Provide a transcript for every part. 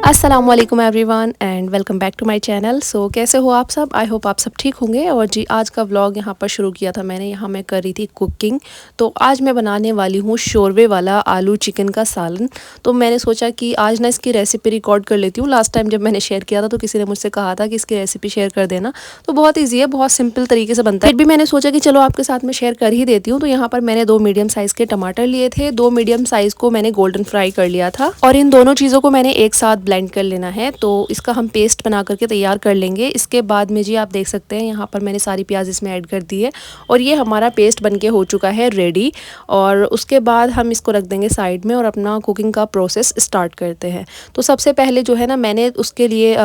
अस्सलामुअलैकुम everyone and welcome back to my channel. So कैसे हो आप सब? आई होप आप सब ठीक होंगे। और जी आज का व्लॉग यहाँ पर शुरू किया था मैंने, यहाँ मैं कर रही थी कुकिंग। तो आज मैं बनाने वाली हूँ शोरवे वाला आलू चिकन का सालन। तो मैंने सोचा कि आज ना इसकी रेसिपी रिकॉर्ड कर लेती हूँ। लास्ट टाइम जब मैंने शेयर किया था तो किसी ने मुझसे कहा था कि इसकी रेसिपी शेयर कर देना, तो बहुत ईजी है, बहुत सिंपल तरीके से बनता है। फिर भी मैंने सोचा कि चलो आपके साथ में शेयर कर ही देती हूँ। तो यहाँ पर मैंने 2 मीडियम साइज़ के टमाटर लिए थे, 2 मीडियम साइज़ को मैंने गोल्डन फ्राई कर लिया था और इन दोनों चीज़ों को मैंने एक साथ ब्लेंड कर लेना है। तो इसका हम पेस्ट बना करके तैयार कर लेंगे। इसके बाद में जी आप देख सकते हैं यहाँ पर मैंने सारी प्याज इसमें ऐड कर दी है और ये हमारा पेस्ट बनके हो चुका है रेडी। और उसके बाद हम इसको रख देंगे साइड में और अपना कुकिंग का प्रोसेस स्टार्ट करते हैं। तो सबसे पहले जो है ना, मैंने उसके लिए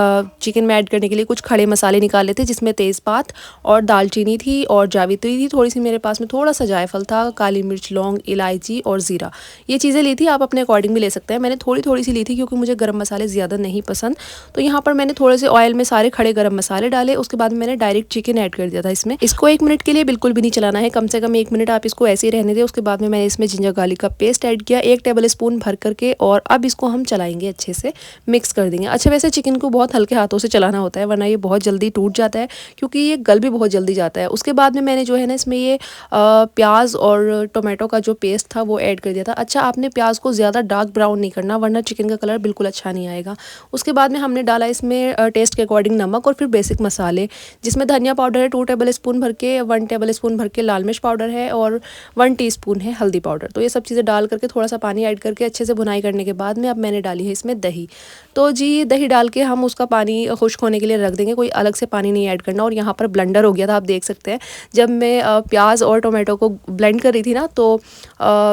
चिकन में ऐड करने के लिए कुछ खड़े मसाले निकाले थे, जिसमें तेज़पात और दालचीनी थी और जावित्री थी, थोड़ी सी मेरे पास में थोड़ा सा जायफल था, काली मिर्च, लौंग, इलायची और ज़ीरा, ये चीज़ें ली थी। आप अपने अकॉर्डिंग भी ले सकते हैं। मैंने थोड़ी थोड़ी सी ली थी क्योंकि मुझे गरम मसाले ज़्यादा नहीं पसंद। तो यहाँ पर मैंने थोड़े से ऑयल में सारे खड़े गरम मसाले डाले। उसके बाद मैंने डायरेक्ट चिकन ऐड कर दिया था इसमें। इसको 1 मिनट के लिए बिल्कुल भी नहीं चलाना है, कम से कम 1 मिनट आप इसको ऐसे ही रहने दें। उसके बाद में मैंने इसमें जिंजर गार्लिक का पेस्ट ऐड किया 1 टेबल स्पून भर करके, और अब इसको हम चलाएंगे, अच्छे से मिक्स कर देंगे। अच्छा, वैसे चिकन को बहुत हल्के हाथों से चलाना होता है वरना ये बहुत जल्दी टूट जाता है, क्योंकि ये गल भी बहुत जल्दी जाता है। उसके बाद में मैंने जो है ना इसमें ये प्याज और टोमेटो का जो पेस्ट था वो ऐड कर दिया था। अच्छा, आपने प्याज को ज़्यादा डार्क ब्राउन नहीं करना वरना चिकन का कलर बिल्कुल अच्छा नहीं आएगा। उसके बाद में हमने डाला इसमें टेस्ट के अकॉर्डिंग नमक और फिर बेसिक मसाले, जिसमें धनिया पाउडर है 2 टेबल स्पून भर के, 1 टेबल स्पून भर के लाल मिर्च पाउडर है और 1 टीस्पून है हल्दी पाउडर। तो ये सब चीज़ें डाल करके थोड़ा सा पानी ऐड करके अच्छे से भुनाई करने के बाद में अब मैंने डाली है इसमें दही। तो जी दही डाल के हम उसका पानी खुश्क होने के लिए रख देंगे, कोई अलग से पानी नहीं ऐड करना। और यहाँ पर ब्लेंडर हो गया था, आप देख सकते हैं। जब मैं प्याज और टोमेटो को ब्लेंड कर रही थी ना, तो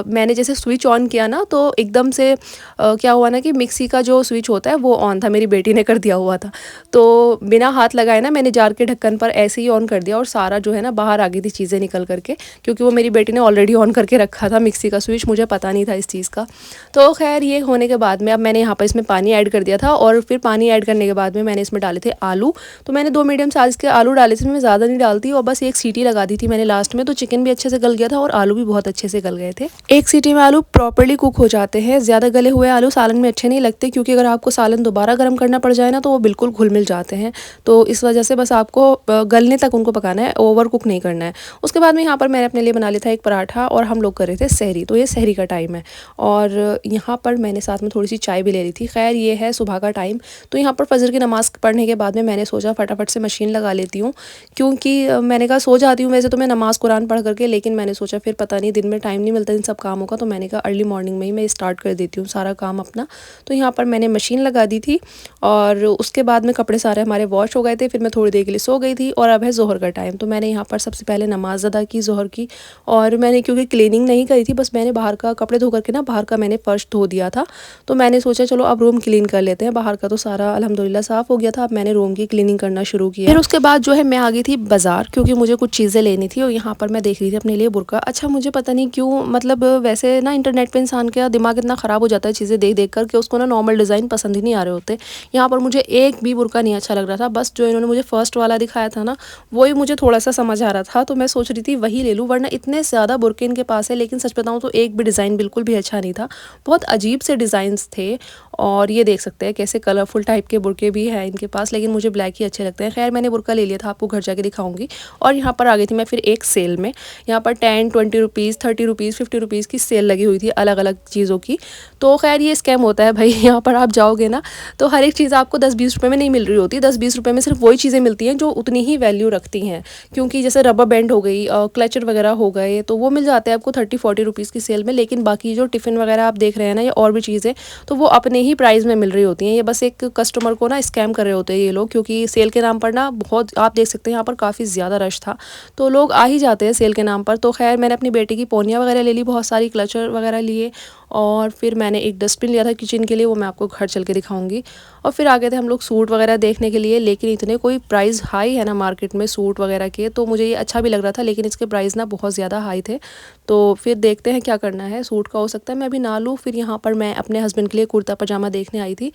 मैंने जैसे स्विच ऑन किया ना, तो एकदम से क्या हुआ ना कि मिक्सी का जो स्विच होता है वो ऑन था, मेरी बेटी ने कर दिया हुआ था। तो बिना हाथ लगाए ना मैंने जार के ढक्कन पर ऐसे ही ऑन कर दिया और सारा जो है ना बाहर आ गई थी चीज़ें निकल करके, क्योंकि वो मेरी बेटी ने ऑलरेडी ऑन करके रखा था मिक्सी का स्विच, मुझे पता नहीं था इस चीज़ का। तो खैर ये होने के बाद में अब मैंने यहाँ पर इसमें पानी ऐड कर दिया था और फिर पानी ऐड करने के बाद में मैंने इसमें डाले थे आलू। तो मैंने 2 मीडियम साइज़ के आलू डाले थे, मैं ज़्यादा नहीं डालती, और बस 1 सीटी लगा दी थी मैंने लास्ट में। तो चिकन भी अच्छे से गल गया था और आलू भी बहुत अच्छे से गल गए थे। 1 सीटी में आलू प्रॉपर्ली कुक हो जाते हैं। ज़्यादा गले हुए आलू सालन में अच्छे नहीं लगते, क्योंकि अगर आपको सालन दोबारा गर्म करना पड़ जाए ना तो वो बिल्कुल घुल मिल जाते हैं। तो इस वजह से बस आपको गलने तक उनको पकाना है, ओवर कुक नहीं करना है। उसके बाद में यहाँ पर मैंने अपने लिए बना लिया था एक पराठा और हम लोग कर रहे थे सहरी। तो ये सहरी का टाइम है और यहाँ पर मैंने साथ में थोड़ी सी चाय भी ले ली थी। खैर ये है सुबह का टाइम। तो यहाँ पर फजर की नमाज़ पढ़ने के बाद में मैंने सोचा फटाफट से मशीन लगा लेती हूँ, क्योंकि मैंने कहा सो जाती हूँ वैसे तो मैं नमाज़ कुरान पढ़ करके, लेकिन मैंने सोचा फिर पता नहीं दिन में टाइम नहीं मिलता इन सब कामों का, तो मैंने कहा अर्ली मॉर्निंग में ही मैं स्टार्ट कर देती हूँ सारा काम अपना। तो यहाँ पर मैंने मशीन लगा दी थी और उसके बाद में कपड़े सारे हमारे वॉश हो गए थे। फिर मैं थोड़ी देर के लिए सो गई थी और अब है ज़ोहर का टाइम। तो मैंने यहाँ पर सबसे पहले नमाज़ अदा की ज़ोहर की, और मैंने क्योंकि क्लीनिंग नहीं करी थी, बस मैंने बाहर का कपड़े धो करके ना बाहर का मैंने फ़र्श धो दिया था। तो मैंने सोचा चलो अब रूम क्लीन कर लेते हैं। बाहर का तो सारा अल्हम्दुलिल्लाह साफ़ हो गया था, अब मैंने रूम की क्लीनिंग करना शुरू किया। फिर उसके बाद जो है मैं आ गई थी बाज़ार, क्योंकि मुझे कुछ चीज़ें लेनी थी और यहाँ पर मैं देख रही थी अपने लिए बुरका। अच्छा, मुझे पता नहीं क्यों, मतलब वैसे ना इंटरनेट पर इंसान का दिमाग इतना ख़राब हो जाता है चीज़ें देख देख कर के उसको ना नॉर्मल डिज़ाइन पसंद ही नहीं आ रहे होते। यहाँ पर मुझे एक भी बुरका नहीं अच्छा लग रहा था, बस जो इन्होंने मुझे फर्स्ट वाला दिखाया था ना वही मुझे थोड़ा सा समझ आ रहा था, तो मैं सोच रही थी वही ले लूँ, वरना इतने ज़्यादा बुरके इनके पास है। लेकिन सच बताऊँ तो एक भी डिज़ाइन बिल्कुल भी अच्छा नहीं था, बहुत अजीब से डिज़ाइंस थे। और ये देख सकते हैं कैसे कलरफुल टाइप के बुरके भी हैं इनके पास, लेकिन मुझे ब्लैक ही अच्छे लगते हैं। खैर मैंने बुरका ले लिया था, आपको घर जाके दिखाऊंगी। और यहाँ पर आ गई थी मैं फिर एक सेल में। यहाँ पर 10, 20 रुपीज़, 30 रुपीज़, 50 रुपीज़ की सेल लगी हुई थी अलग अलग चीज़ों की। तो खैर ये स्कैम होता है भाई, यहाँ पर आप जाओगे ना तो हर एक चीज़ आपको 10-20 रुपये में नहीं मिल रही होती। 10-20 रुपये में सिर्फ वही चीज़ें मिलती हैं जो उतनी ही वैल्यू रखती हैं, क्योंकि जैसे रबर बैंड हो गई, क्लचर वगैरह हो गए, तो वो मिल जाते हैं आपको 30-40 रुपीज़ की सेल में। लेकिन बाकी जो टिफ़िन वगैरह आप देख रहे हैं ना या और भी चीज़ें, तो वो अपने ही प्राइस में मिल रही होती हैं। ये बस एक कस्टमर को ना स्कैम कर रहे होते हैं ये लोग, क्योंकि सेल के नाम पर ना बहुत, आप देख सकते हैं यहाँ पर काफ़ी ज़्यादा रश था, तो लोग आ ही जाते हैं सेल के नाम पर। तो खैर मैंने अपनी बेटी की पोनियाँ वगैरह ले ली, बहुत सारी क्लचर वगैरह लिए, और फिर मैंने एक डस्टबिन लिया था किचन के लिए, वो मैं आपको घर चल के दिखाऊंगी। और फिर आ गए थे हम लोग सूट वगैरह देखने के लिए, लेकिन इतने कोई प्राइस हाई है ना मार्केट में सूट वगैरह के, तो मुझे ये अच्छा भी लग रहा था, लेकिन इसके प्राइस ना बहुत ज़्यादा हाई थे। तो फिर देखते हैं क्या करना है। सूट का हो सकता है मैं अभी ना लूँ। फिर यहाँ पर मैं अपने हस्बैंड के लिए कुर्ता पजामा देखने आई थी,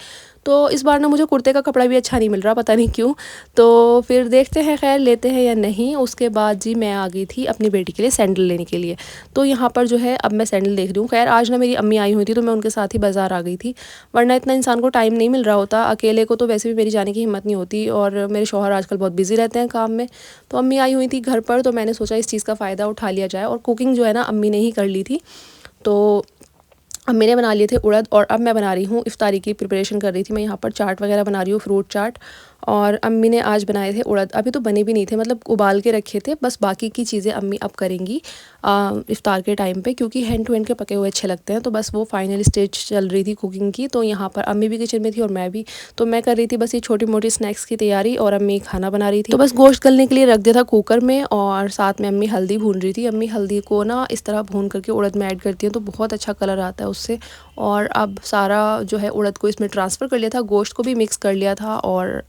तो इस बार ना मुझे कुर्ते का कपड़ा भी अच्छा नहीं मिल रहा, पता नहीं क्यों। तो फिर देखते हैं खैर लेते हैं या नहीं। उसके बाद जी मैं आ गई थी अपनी बेटी के लिए सैंडल लेने के लिए। तो यहाँ पर जो है अब मैं सैंडल देख रही हूँ। खैर आज ना मेरी अम्मी आई हुई थी तो मैं उनके साथ ही बाज़ार आ गई थी, वरना इतना इंसान को टाइम नहीं मिल रहा होता। अकेले को तो वैसे भी मेरी जाने की हिम्मत नहीं होती और मेरे शौहर आजकल बहुत बिज़ी रहते हैं काम में। तो अम्मी आई हुई थी घर पर, तो मैंने सोचा इस चीज़ का फ़ायदा उठा लिया जाए, और कुकिंग जो है ना अम्मी ने ही कर ली थी। तो अब मैंने बना लिए थे उड़द, और अब मैं बना रही हूँ इफ्तारी की प्रिपरेशन कर रही थी। मैं यहाँ पर चाट वगैरह बना रही हूँ, फ्रूट चाट। और अम्मी ने आज बनाए थे उड़द, अभी तो बने भी नहीं थे, मतलब उबाल के रखे थे, बस बाकी की चीज़ें अम्मी अब करेंगी इफ्तार के टाइम पे, क्योंकि हैंड टू हैंड के पके हुए अच्छे लगते हैं। तो बस वो फाइनल स्टेज चल रही थी कुकिंग की। तो यहाँ पर अम्मी भी किचन में थी और मैं भी, तो मैं कर रही थी बस ये छोटी मोटी स्नैक्स की तैयारी, और अम्मी खाना बना रही थी। तो बस गोश्त गलने के लिए रख दिया था कुकर में, और साथ में अम्मी हल्दी भून रही थी। अम्मी हल्दी को ना इस तरह भून करके उड़द में ऐड करती हैं तो बहुत अच्छा कलर आता है उससे। और अब सारा जो है उड़द को इसमें ट्रांसफ़र कर लिया था, गोश्त को भी मिक्स कर लिया था, और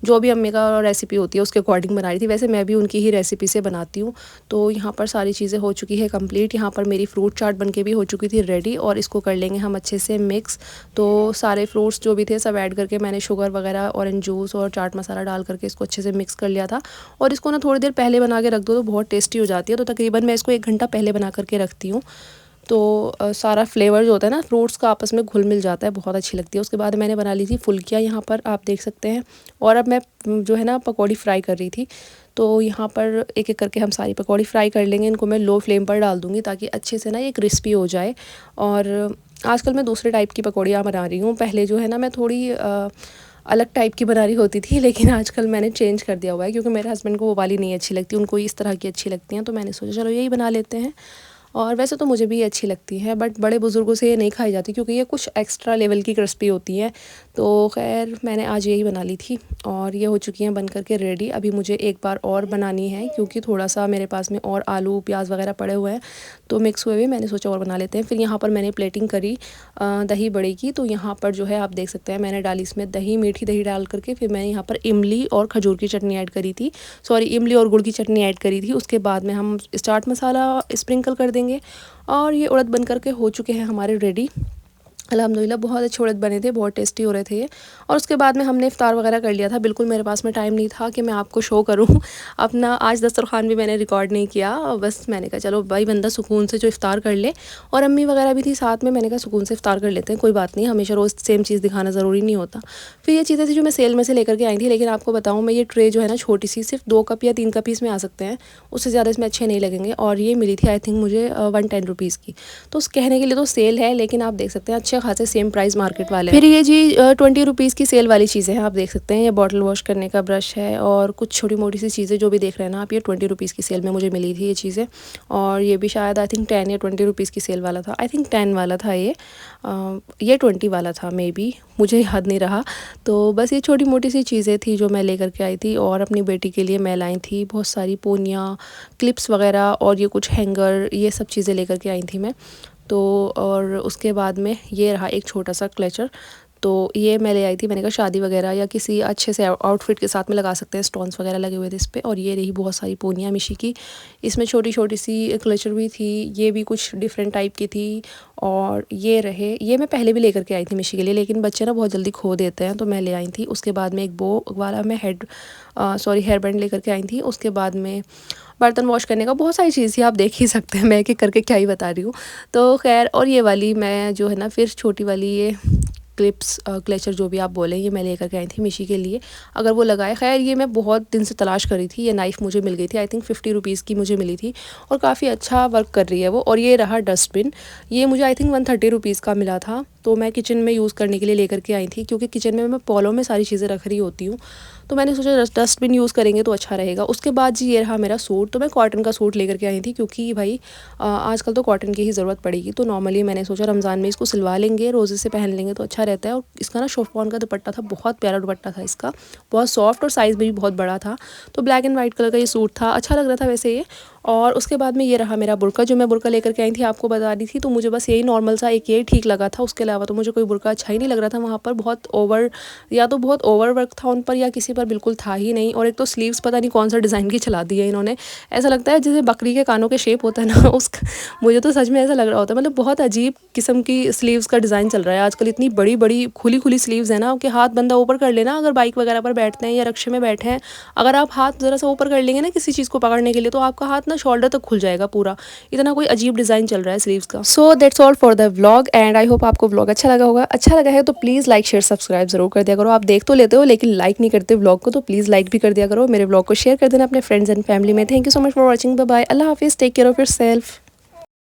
जो भी अम्मी का रेसिपी होती है उसके अकॉर्डिंग बना रही थी। वैसे मैं भी उनकी ही रेसिपी से बनाती हूँ। तो यहाँ पर सारी चीज़ें हो चुकी है कंप्लीट। यहाँ पर मेरी फ्रूट चाट बनके भी हो चुकी थी रेडी, और इसको कर लेंगे हम अच्छे से मिक्स। तो सारे फ्रूट्स जो भी थे सब ऐड करके मैंने शुगर वगैरह, ऑरेंज जूस और चाट मसाला डाल करके इसको अच्छे से मिक्स कर लिया था। और इसको ना थोड़ी देर पहले बना के रख दो तो बहुत टेस्टी हो जाती है। तो तकरीबन मैं इसको 1 घंटा पहले बना करके रखती हूँ। तो सारा फ्लेवर जो होता है ना फ्रूट्स का आपस में घुल मिल जाता है, बहुत अच्छी लगती है। उसके बाद मैंने बना ली थी फुल्कियाँ, यहाँ पर आप देख सकते हैं। और अब मैं जो है ना पकौड़ी फ्राई कर रही थी। तो यहाँ पर एक एक करके हम सारी पकौड़ी फ्राई कर लेंगे। इनको मैं लो फ्लेम पर डाल दूँगी ताकि अच्छे से ना ये क्रिस्पी हो जाए। और आजकल मैं दूसरे टाइप की पकौड़ियाँ बना रही हूँ। पहले जो है ना मैं थोड़ी अलग टाइप की बना रही होती थी, लेकिन आजकल मैंने चेंज कर दिया हुआ है, क्योंकि मेरे हस्बैंड को वो वाली नहीं अच्छी लगती, उनको इस तरह की अच्छी लगती हैं। तो मैंने सोचा चलो यही बना लेते हैं। और वैसे तो मुझे भी ये अच्छी लगती है, बट बड़े बुज़ुर्गों से ये नहीं खाई जाती, क्योंकि ये कुछ एक्स्ट्रा लेवल की क्रिस्पी होती है। तो खैर मैंने आज यही बना ली थी, और ये हो चुकी हैं बन करके रेडी। अभी मुझे एक बार और बनानी है, क्योंकि थोड़ा सा मेरे पास में और आलू प्याज वगैरह पड़े हुए हैं तो मिक्स हुए हुए, मैंने सोचा और बना लेते हैं। फिर यहाँ पर मैंने प्लेटिंग करी दही बड़े की। तो यहाँ पर जो है आप देख सकते हैं मैंने डाली इसमें दही, मीठी दही डाल करके। फिर मैंने यहाँ पर इमली और खजूर की चटनी ऐड करी थी, सॉरी इमली और गुड़ की चटनी ऐड करी थी। उसके बाद में हम चाट मसाला स्प्रिंकल कर देंगे, और ये उड़द बन करके हो चुके हैं हमारे रेडी। अल्हम्दुलिल्लाह बहुत अच्छे उड़द बने थे, बहुत टेस्टी हो रहे थे ये। और उसके बाद में हमने इफ़्तार वगैरह कर लिया था। बिल्कुल मेरे पास में टाइम नहीं था कि मैं आपको शो करूँ अपना। आज दस्तरखान भी मैंने रिकॉर्ड नहीं किया, और बस मैंने कहा चलो भाई बंदा सुकून से जो इफ़्तार कर ले। और अम्मी वगैरह भी थी साथ में, मैंने कहा सुकून से इफ़्तार कर लेते हैं, कोई बात नहीं, हमेशा रोज़ सेम चीज़ दिखाना ज़रूरी नहीं होता। फिर ये चीज़ें थी जो मैं सेल में से लेकर के आई थी, लेकिन आपको बताऊँ मैं ये ट्रे जो है ना छोटी सी, सिर्फ 2 कप या 3 कप ही इसमें आ सकते हैं, उससे ज़्यादा इसमें अच्छे नहीं लगेंगे। और ये मिली थी आई थिंक मुझे 110 रुपीज़ की। तो उस कहने के लिए तो सेल है, लेकिन आप देख सकते हैं अच्छे खासे सेम प्राइस मार्केट वाले। फिर ये जी 20 रुपीज़ की सेल वाली चीज़ें हैं, आप देख सकते हैं। ये बॉटल वॉश करने का ब्रश है, और कुछ छोटी मोटी सी चीज़ें जो भी देख रहे हैं ना आप, ये 20 रुपीज़ की सेल में मुझे मिली थी ये चीज़ें। और ये भी शायद आई थिंक 10 या 20 रुपीज़ की सेल वाला था, आई थिंक 10 वाला था ये 20 वाला था मे बी, मुझे याद नहीं रहा। तो बस ये छोटी मोटी सी चीज़ें थी जो मैं लेकर के आई थी। और अपनी बेटी के लिए मैं लाई थी बहुत सारी पोनियाँ, क्लिप्स वगैरह, और ये कुछ हैंगर, ये सब चीज़ें लेकर के आई थी मैं। तो और उसके बाद में ये रहा एक छोटा सा क्लचर। तो ये मैं ले आई थी, मैंने कहा शादी वगैरह या किसी अच्छे से आउटफिट के साथ में लगा सकते हैं, स्टोन्स वगैरह लगे हुए थे इस पे। और ये रही बहुत सारी पोनियाँ मिशी की, इसमें छोटी छोटी सी क्लचर भी थी, ये भी कुछ डिफरेंट टाइप की थी। और ये रहे, ये मैं पहले भी लेकर के आई थी मिशी के लिए, लेकिन बच्चे ना बहुत जल्दी खो देते हैं, तो मैं ले आई थी। उसके बाद में एक बो वाला मैं हेयर बैंड लेकर के आई थी। उसके बाद में बर्तन वॉश करने का बहुत सारी चीज़ थी, आप देख ही सकते हैं, मैं एक एक करके क्या ही बता रही हूँ। तो खैर, और ये वाली मैं जो है ना फिर छोटी वाली ये क्लिप्स क्लेचर जो भी आप बोलें, ये मैं लेकर के आई थी मिशी के लिए, अगर वो लगाए। खैर ये मैं बहुत दिन से तलाश करी थी, ये नाइफ़ मुझे मिल गई थी, आई थिंक 50 रुपीज़ की मुझे मिली थी, और काफ़ी अच्छा वर्क कर रही है वो। और ये रहा डस्टबिन, ये मुझे आई थिंक 130 रुपीज़ का मिला था। तो मैं किचन में यूज़ करने के लिए लेकर के आई थी, क्योंकि किचन में मैं पॉलों में सारी चीज़ें रख रही होती हूँ, तो मैंने सोचा डस्टबिन यूज़ करेंगे तो अच्छा रहेगा। उसके बाद जी ये रहा मेरा सूट, तो मैं कॉटन का सूट लेकर के आई थी, क्योंकि भाई आजकल तो कॉटन की ही ज़रूरत पड़ेगी। तो नॉर्मली मैंने सोचा रमज़ान में इसको सिलवा लेंगे, रोज़े से पहन लेंगे तो अच्छा रहता है। और इसका ना शिफॉन का दुपट्टा था, बहुत प्यारा दुपट्टा था इसका, बहुत सॉफ्ट, और साइज़ भी बहुत बड़ा था। तो ब्लैक एंड वाइट कलर का ये सूट था, अच्छा लग रहा था वैसे ये। और उसके बाद में ये रहा मेरा बुर्का, जो मैं बुर्का लेकर के आई थी आपको बता दी थी। तो मुझे बस यही नॉर्मल सा एक ये ठीक लगा था, उसके अलावा तो मुझे कोई बुर्का अच्छा ही नहीं लग रहा था। वहाँ पर बहुत ओवर, या तो बहुत ओवर वर्क था उन पर, या किसी पर बिल्कुल था ही नहीं। और एक तो स्लीव्स पता नहीं कौन सा डिज़ाइन की चला दी है इन्होंने, ऐसा लगता है जैसे बकरी के कानों के शेप होता है ना उस मुझे तो सच में ऐसा लग रहा होता है, मतलब बहुत अजीब किस्म की स्लीव्स का डिज़ाइन चल रहा है आजकल। इतनी बड़ी बड़ी खुली खुली स्लीव्स है ना कि हाथ बंदा ऊपर कर लेना, अगर बाइक वगैरह पर बैठते हैं या रिक्शे में बैठे हैं, अगर आप हाथ ज़रा सा ऊपर कर लेंगे ना किसी चीज़ को पकड़ने के लिए, तो आपका हाथ ना शोल्डर तक खुल जाएगा पूरा, इतना कोई अजीब डिज़ाइन चल रहा है स्लीव्स का। So that's all for the vlog and I hope आपको व्लॉग अच्छा लगा होगा। अच्छा लगा है तो प्लीज़ लाइक शेयर सब्सक्राइब जरूर कर दिया करो। आप देख तो लेते हो लेकिन लाइक नहीं करते व्लॉग को, तो प्लीज़ लाइक भी कर दिया करो। मेरे व्लॉग को शेयर कर देना अपने फ्रेंड्स एंड फैमिली में। Thank you so much for watching. Bye bye. अल्लाह हाफिज़। Take care of yourself.